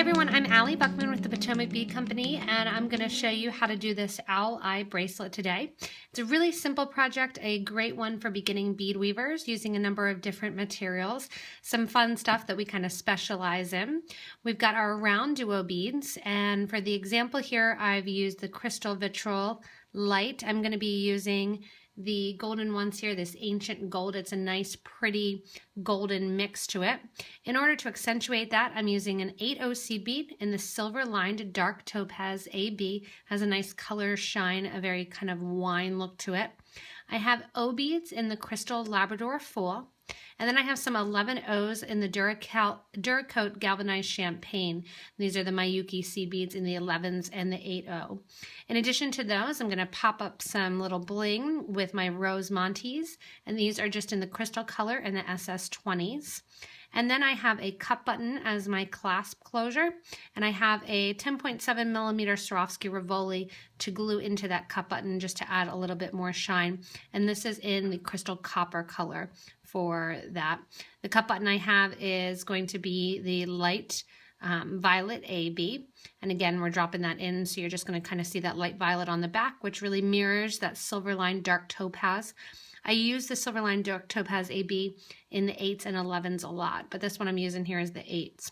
everyone, I'm Allie Buchman with the Potomac Bead Company, and I'm going to show you how to do this owl eye bracelet today. It's a really simple project, a great one for beginning bead weavers using a number of different materials, some fun stuff that we kind of specialize in. We've got our RounDuo beads, and for the example here, I've used the crystal vitriol light. I'm going to be using the golden ones here, this ancient gold. It's a nice pretty golden mix to it. In order to accentuate that, I'm using an 8/0 seed bead in the silver lined dark topaz AB. Has a nice color shine, a very kind of wine look to it. I have O beads in the crystal labrador full, and then I have some 11 O's in the Duracoat galvanized champagne. These are the Miyuki seed beads in the 11s and the 8/0. In addition to those, I'm going to pop up some little bling with my rose Montees, and these are just in the crystal color and the SS20s. And then I have a cup button as my clasp closure, and I have a 10.7 millimeter Swarovski Rivoli to glue into that cup button just to add a little bit more shine. And this is in the crystal copper color for that. The cup button I have is going to be the light violet AB, and again we're dropping that in, so you're just going to kind of see that light violet on the back, which really mirrors that silver line dark topaz. I use the silver line dark topaz AB in the 8s and 11s a lot, but this one I'm using here is the 8s.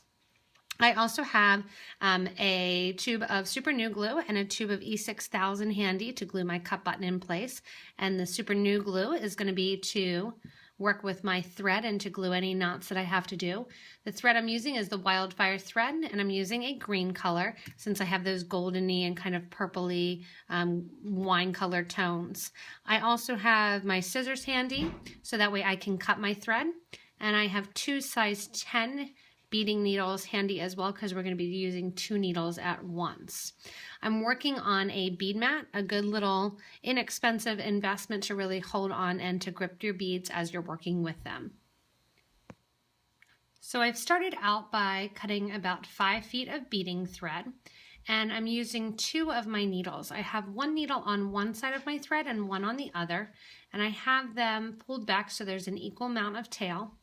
I also have a tube of super new glue and a tube of E6000 handy to glue my cup button in place, and the super new glue is going to be to work with my thread and to glue any knots that I have to do. The thread I'm using is the wildfire thread, and I'm using a green color since I have those goldeny and kind of purpley wine color tones. I also have my scissors handy so that way I can cut my thread, and I have two size 10 beading needles handy as well because we're going to be using 2 needles at once. I'm working on a bead mat, a good little inexpensive investment to really hold on and to grip your beads as you're working with them. So I've started out by cutting about 5 feet of beading thread, and I'm using 2 of my needles. I have 1 needle on one side of my thread and 1 on the other, and I have them pulled back so there's an equal amount of tail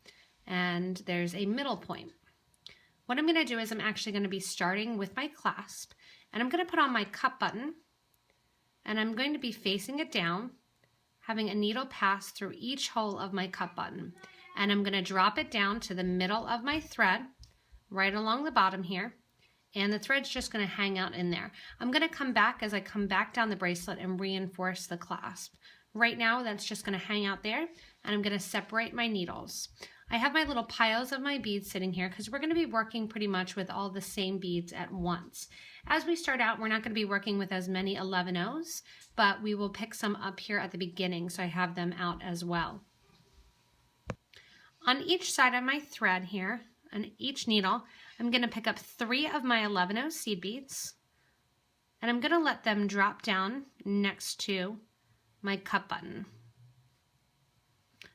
and there's a middle point. What I'm going to do is I'm actually going to be starting with my clasp, and I'm going to put on my cup button, and I'm going to be facing it down, having a needle pass through each hole of my cup button, and I'm going to drop it down to the middle of my thread right along the bottom here, and the thread's just going to hang out in there. I'm going to come back as I come back down the bracelet and reinforce the clasp. Right now that's just going to hang out there, and I'm going to separate my needles. I have my little piles of my beads sitting here because we're going to be working pretty much with all the same beads at once. As we start out, we're not going to be working with as many 11 O's, but we will pick some up here at the beginning, so I have them out as well. On each side of my thread here, on each needle, I'm going to pick up 3 of my 11 O seed beads, and I'm going to let them drop down next to my cup button.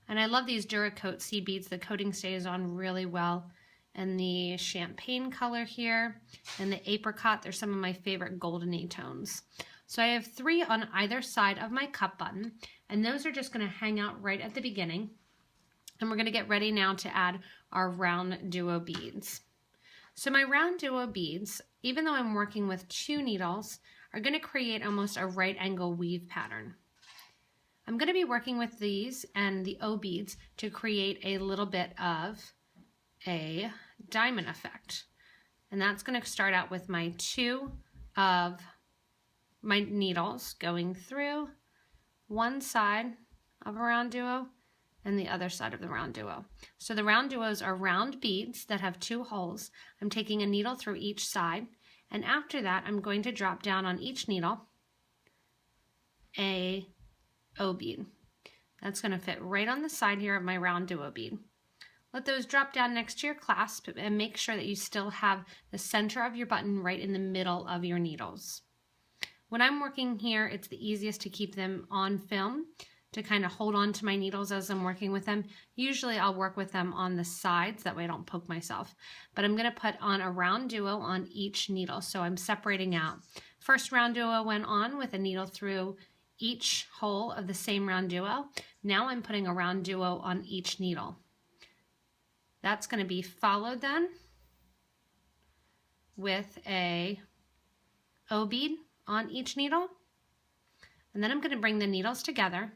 And I love these Duracoat seed beads. The coating stays on really well. And the champagne color here and the apricot, they're some of my favorite goldeny tones. So I have 3 on either side of my cup button, and those are just going to hang out right at the beginning. And we're going to get ready now to add our RounDuo beads. So my RounDuo beads, even though I'm working with 2 needles, are going to create almost a right angle weave pattern. I'm going to be working with these and the O beads to create a little bit of a diamond effect. And that's going to start out with my 2 of my needles going through one side of a RounDuo and the other side of the RounDuo. So the RounDuos are round beads that have 2 holes. I'm taking a needle through each side, and after that I'm going to drop down on each needle a O bead. That's going to fit right on the side here of my RounDuo bead. Let those drop down next to your clasp and make sure that you still have the center of your button right in the middle of your needles. When I'm working here, it's the easiest to keep them on film to kind of hold on to my needles as I'm working with them. Usually I'll work with them on the sides, that way I don't poke myself. But I'm going to put on a RounDuo on each needle, so I'm separating out. First RounDuo went on with a needle through each hole of the same RounDuo. Now I'm putting a RounDuo on each needle. That's going to be followed then with a O bead on each needle. And then I'm going to bring the needles together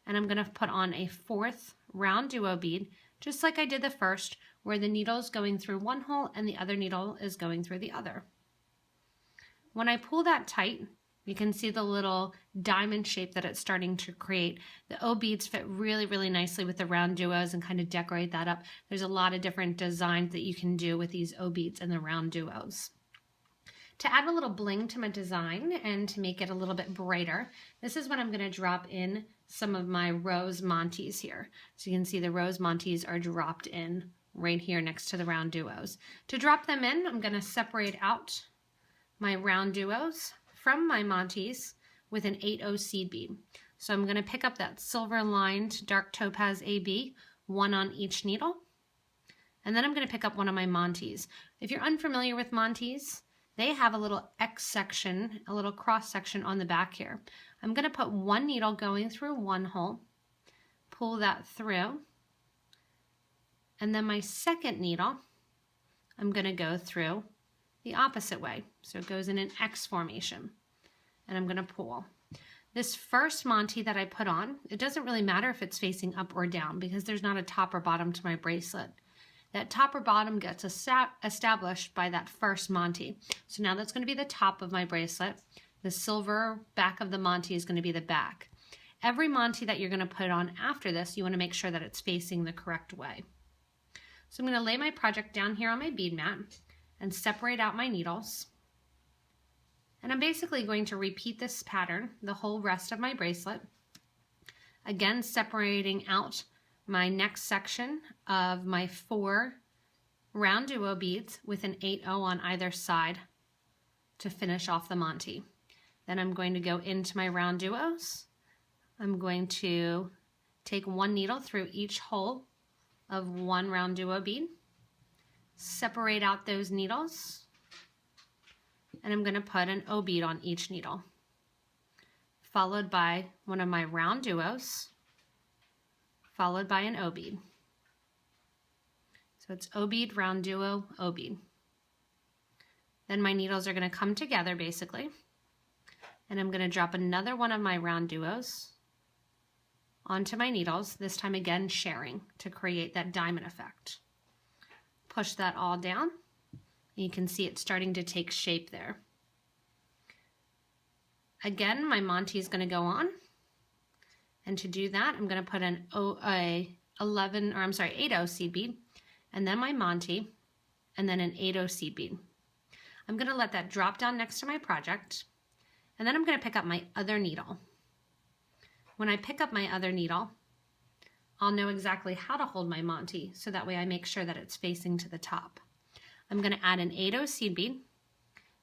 and I'm going to put on a 4th RounDuo bead, just like I did the first, where the needle is going through one hole and the other needle is going through the other. When I pull that tight, you can see the little diamond shape that it's starting to create. The O beads fit really, really nicely with the RounDuos and kind of decorate that up. There's a lot of different designs that you can do with these O beads and the RounDuos. To add a little bling to my design and to make it a little bit brighter, this is when I'm going to drop in some of my rose Montees here. So you can see the rose Montees are dropped in right here next to the RounDuos. To drop them in, I'm going to separate out my RounDuos from my Montees with an 8/0 seed bead. So I'm going to pick up that silver lined dark topaz AB, one on each needle, and then I'm going to pick up one of my Montees. If you're unfamiliar with Montees, they have a little X section, a little cross section on the back here. I'm going to put one needle going through one hole, pull that through, and then my second needle, I'm going to go through the opposite way. So it goes in an X formation, and I'm going to pull. This first Monty that I put on, it doesn't really matter if it's facing up or down because there's not a top or bottom to my bracelet. That top or bottom gets established by that first Monty. So now that's going to be the top of my bracelet. The silver back of the Monty is going to be the back. Every Monty that you're going to put on after this, you want to make sure that it's facing the correct way. So I'm going to lay my project down here on my bead mat and separate out my needles. And I'm basically going to repeat this pattern the whole rest of my bracelet. Again, separating out my next section of my 4 RounDuo beads with an 8/0 on either side to finish off the Monty. Then I'm going to go into my RounDuos. I'm going to take one needle through each hole of one RounDuo bead, separate out those needles, and I'm going to put an O bead on each needle, followed by one of my RounDuos, followed by an O bead. So it's O bead, RounDuo, O bead. Then my needles are going to come together basically, and I'm going to drop another one of my RounDuos onto my needles, this time again sharing to create that diamond effect. Push that all down, and you can see it starting to take shape there. Again, my Monty is going to go on, and to do that, I'm going to put an 8/0 seed bead, and then my Monty, and then an 8/0 seed bead. I'm going to let that drop down next to my project, and then I'm going to pick up my other needle. When I pick up my other needle, I'll know exactly how to hold my Monty, so that way I make sure that it's facing to the top. I'm going to add an 8/0 seed bead.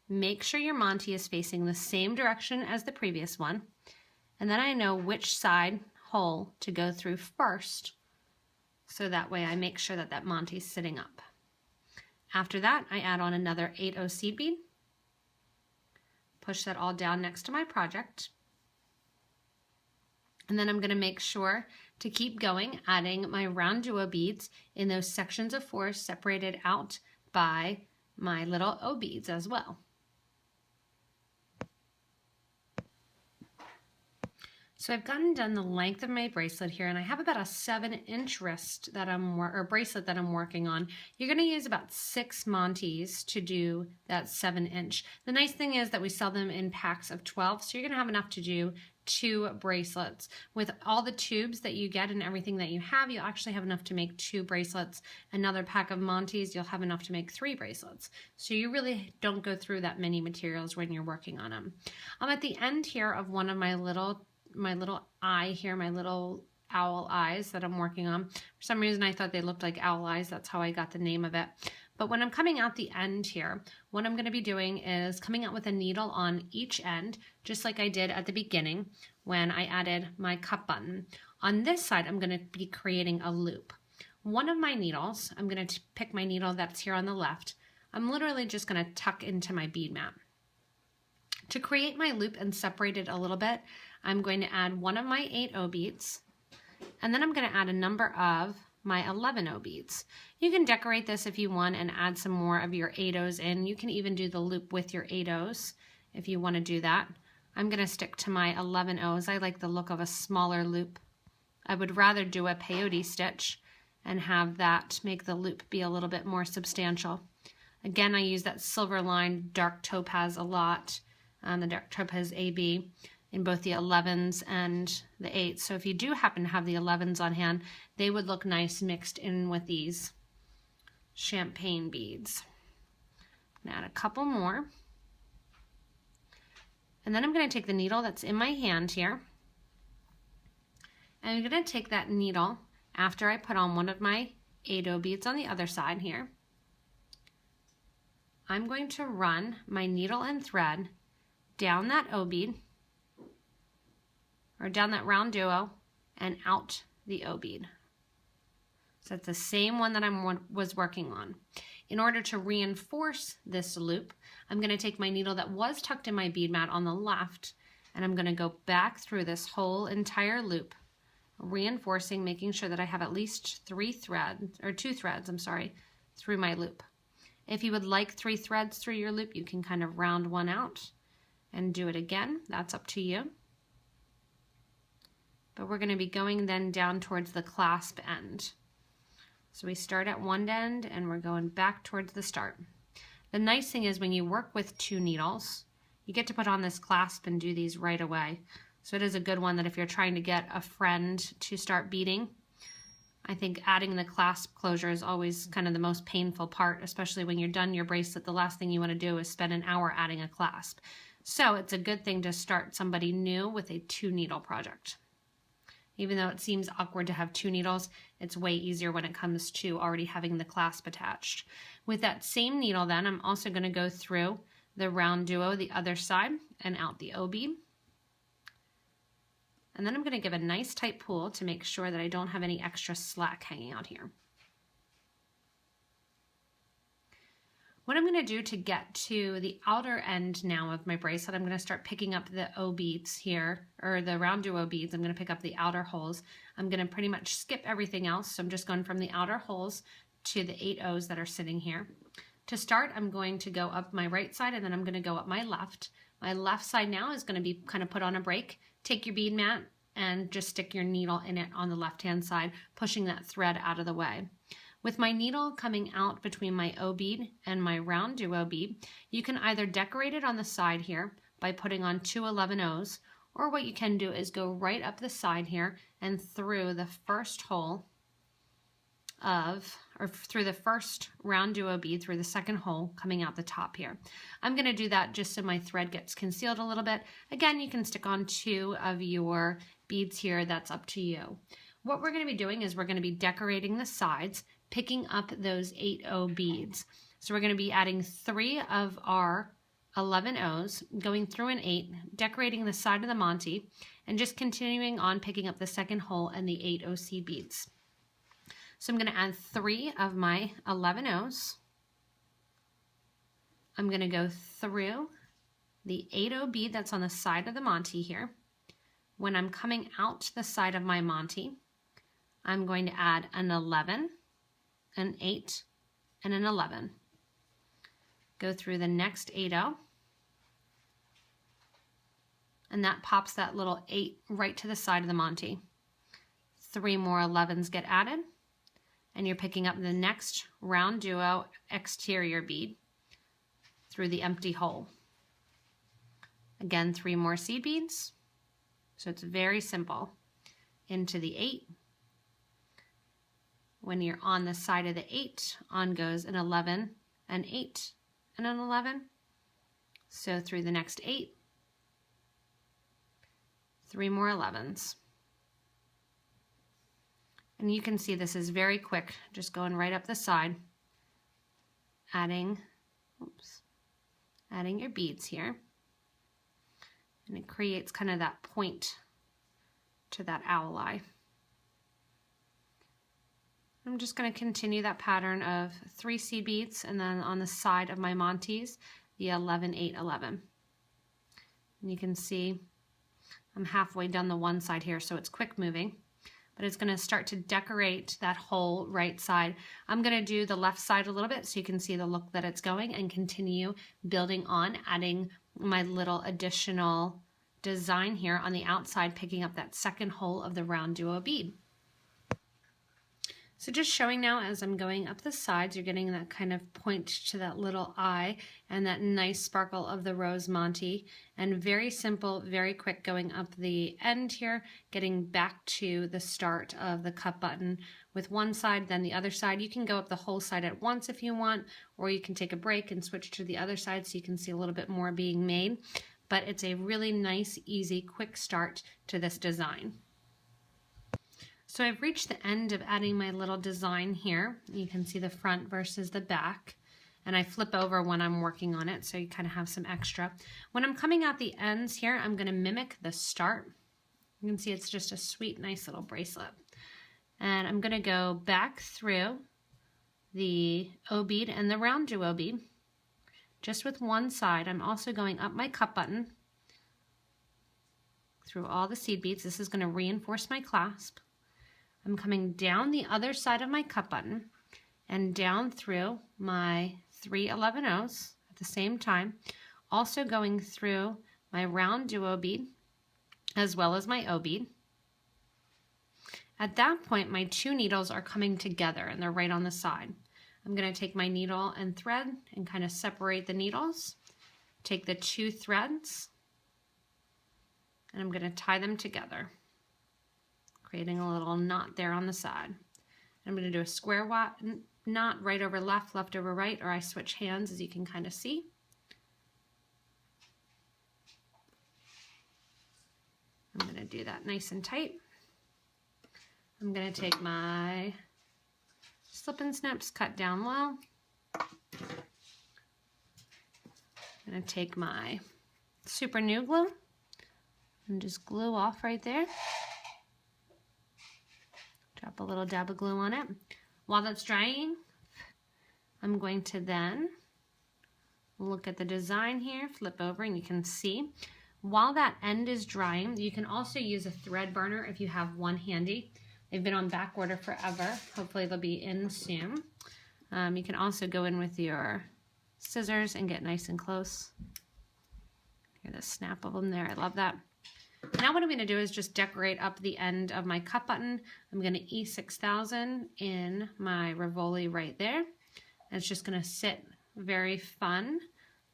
Make sure your Monty is facing the same direction as the previous one, and then I know which side hole to go through first, so that way I make sure that that Monty is sitting up. After that, I add on another 8/0 seed bead, push that all down next to my project, and then I'm going to make sure to keep going, adding my RounDuo beads in those sections of 4 separated out by my little O beads as well. So I've gotten done the length of my bracelet here, and I have about a 7-inch wrist that bracelet that I'm working on. You're going to use about 6 Montees to do that 7-inch. The nice thing is that we sell them in packs of 12, so you're going to have enough to do 2 bracelets. With all the tubes that you get and everything that you have, you'll actually have enough to make 2 bracelets. Another pack of Montees, you'll have enough to make 3 bracelets. So you really don't go through that many materials when you're working on them. I'm at the end here of one of my little eye here, my little owl eyes that I'm working on. For some reason I thought they looked like owl eyes. That's how I got the name of it. But when I'm coming out the end here, what I'm going to be doing is coming out with a needle on each end, just like I did at the beginning when I added my cup button. On this side, I'm going to be creating a loop. One of my needles, I'm going to pick my needle that's here on the left. I'm literally just going to tuck into my bead mat. To create my loop and separate it a little bit, I'm going to add one of my 8/0 beads, and then I'm going to add a number of my 11O beads. You can decorate this if you want and add some more of your 8Os in. You can even do the loop with your 8Os if you want to do that. I'm going to stick to my 11Os. I like the look of a smaller loop. I would rather do a peyote stitch and have that make the loop be a little bit more substantial. Again, I use that silver line dark topaz a lot, the dark topaz AB, in both the 11s and the 8s. So if you do happen to have the 11s on hand, they would look nice mixed in with these champagne beads. I'm gonna add a couple more. And then I'm gonna take the needle that's in my hand here, and I'm gonna take that needle after I put on one of my 8O beads on the other side here. I'm going to run my needle and thread down that O bead, or down that RounDuo, and out the O bead. So it's the same one that I was working on. In order to reinforce this loop, I'm going to take my needle that was tucked in my bead mat on the left, and I'm going to go back through this whole entire loop, reinforcing, making sure that I have at least 2 threads, through my loop. If you would like 3 threads through your loop, you can kind of round one out and do it again. That's up to you. But we're going to be going then down towards the clasp end. So we start at one end and we're going back towards the start. The nice thing is when you work with 2 needles, you get to put on this clasp and do these right away. So it is a good one that if you're trying to get a friend to start beading, I think adding the clasp closure is always kind of the most painful part, especially when you're done your bracelet. The last thing you want to do is spend an hour adding a clasp. So it's a good thing to start somebody new with a 2 needle project. Even though it seems awkward to have 2 needles, it's way easier when it comes to already having the clasp attached. With that same needle then, I'm also going to go through the RounDuo, the other side, and out the O bead. And then I'm going to give a nice tight pull to make sure that I don't have any extra slack hanging out here. What I'm going to do to get to the outer end now of my bracelet, I'm going to start picking up the O beads here, or the RounDuo beads. I'm going to pick up the outer holes. I'm going to pretty much skip everything else. So I'm just going from the outer holes to the 8Os that are sitting here. To start, I'm going to go up my right side and then I'm going to go up my left. My left side now is going to be kind of put on a break. Take your bead mat and just stick your needle in it on the left-hand side, pushing that thread out of the way. With my needle coming out between my O bead and my RounDuo bead, you can either decorate it on the side here by putting on 2 11Os, or what you can do is go right up the side here and through the first hole through the first RounDuo bead through the second hole coming out the top here. I'm going to do that just so my thread gets concealed a little bit. Again, you can stick on 2 of your beads here. That's up to you. What we're going to be doing is we're going to be decorating the sides, picking up those 8O beads. So we're going to be adding 3 of our 11Os, going through an 8, decorating the side of the Monty, and just continuing on picking up the second hole and the 8OC beads. So I'm going to add 3 of my 11Os. I'm going to go through the 8O bead that's on the side of the Monty here. When I'm coming out the side of my Monty, I'm going to add an 11, an 8, and an 11. Go through the next 8O, and that pops that little 8 right to the side of the Monty. 3 more 11s get added, and you're picking up the next RounDuo exterior bead through the empty hole. Again, 3 more seed beads. So it's very simple. Into the 8. When you're on the side of the 8, on goes an 11, an 8, and an 11. So through the next 8, 3 more 11s. And you can see this is very quick, just going right up the side, adding your beads here. And it creates kind of that point to that owl eye. I'm just going to continue that pattern of 3 seed beads, and then on the side of my Montees, the 11, 8, 11. And you can see I'm halfway down the one side here, so it's quick moving. but it's going to start to decorate that whole right side. I'm going to do the left side a little bit so you can see the look that it's going, and continue building on, adding my little additional design here on the outside, picking up that second hole of the RounDuo bead. So just showing now as I'm going up the sides, you're getting that kind of point to that little eye and that nice sparkle of the rose Monty, and very simple, very quick going up the end here, getting back to the start of the cup button with one side, then the other side. You can go up the whole side at once if you want, or you can take a break and switch to the other side so you can see a little bit more being made. But it's a really nice, easy, quick start to this design. So I've reached the end of adding my little design here. You can see the front versus the back, and I flip over when I'm working on it so you kind of have some extra. When I'm coming out the ends here, I'm going to mimic the start. You can see it's just a sweet, nice little bracelet. And I'm going to go back through the O bead and the RounDuo bead, just with one side. I'm also going up my cup button through all the seed beads. This is going to reinforce my clasp. I'm coming down the other side of my cup button and down through my 3 11/0s at the same time, also going through my RounDuo bead as well as my O bead. At that point, my 2 needles are coming together and they're right on the side. I'm going to take my needle and thread and kind of separate the needles, take the 2 threads, and I'm going to tie them together, creating a little knot there on the side. I'm going to do a square knot, right over left, left over right, or I switch hands, as you can kind of see. I'm going to do that nice and tight. I'm going to take my slip and snips, cut down low. I'm going to take my super new glue and just glue off right there. Drop a little dab of glue on it. While that's drying, I'm going to then look at the design here, flip over, and you can see while that end is drying, you can also use a thread burner if you have one handy. They've been on back order forever. Hopefully they'll be in soon. You can also go in with your scissors and get nice and close. Hear the snap of them there. I love that. Now what I'm going to do is just decorate up the end of my cup button. I'm going to E6000 in my Rivoli right there. And it's just going to sit very fun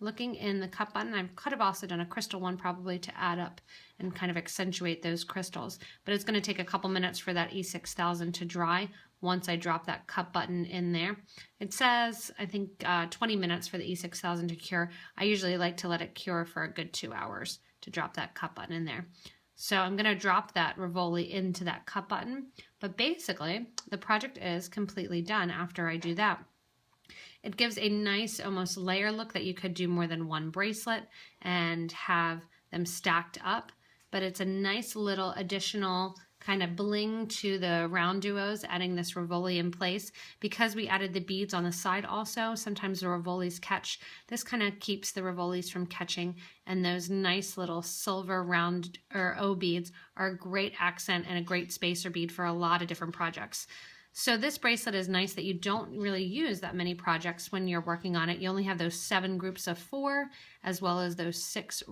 looking in the cup button. I could have also done a crystal one probably to add up and kind of accentuate those crystals. But it's going to take a couple minutes for that E6000 to dry once I drop that cup button in there. It says, I think 20 minutes for the E6000 to cure. I usually like to let it cure for a good 2 hours to drop that cup button in there. So I'm going to drop that Rivoli into that cup button, but basically the project is completely done after I do that. It gives a nice almost layer look that you could do more than one bracelet and have them stacked up, but it's a nice little additional kind of bling to the RounDuos, adding this Rivoli in place. Because we added the beads on the side also, sometimes the Rivolis catch. This kind of keeps the Rivolis from catching, and those nice little silver round or O beads are a great accent and a great spacer bead for a lot of different projects. So this bracelet is nice that you don't really use that many projects when you're working on it. You only have those 7 groups of 4, as well as those 6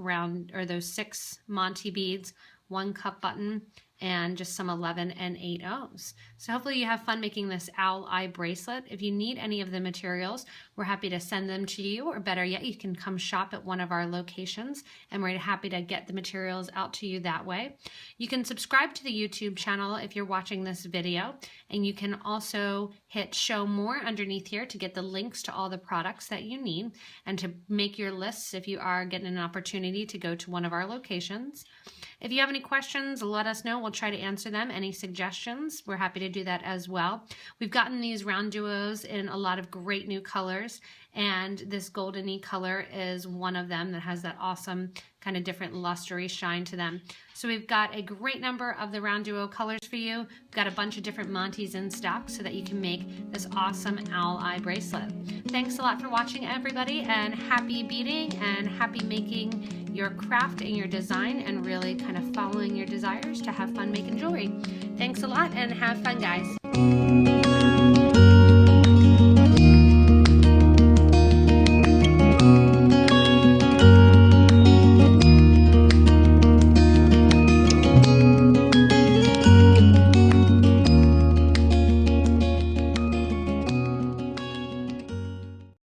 Monty beads, 1 cup button, and just some 11 and 8 O's. So hopefully you have fun making this owl eye bracelet. If you need any of the materials, we're happy to send them to you, or better yet, you can come shop at one of our locations and we're happy to get the materials out to you that way. You can subscribe to the YouTube channel if you're watching this video, and you can also hit show more underneath here to get the links to all the products that you need and to make your lists if you are getting an opportunity to go to one of our locations. If you have any questions, let us know. We'll try to answer them. Any suggestions, we're happy to do that as well. We've gotten these RounDuos in a lot of great new colors, and this goldeny color is one of them that has that awesome kind of different lustery shine to them. So we've got a great number of the RounDuo colors for you. We've got a bunch of different Montees in stock so that you can make this awesome owl eye bracelet. Thanks a lot for watching, everybody, and happy beading and happy making your craft and your design and really kind of following your desires to have fun making jewelry. Thanks a lot and have fun, guys.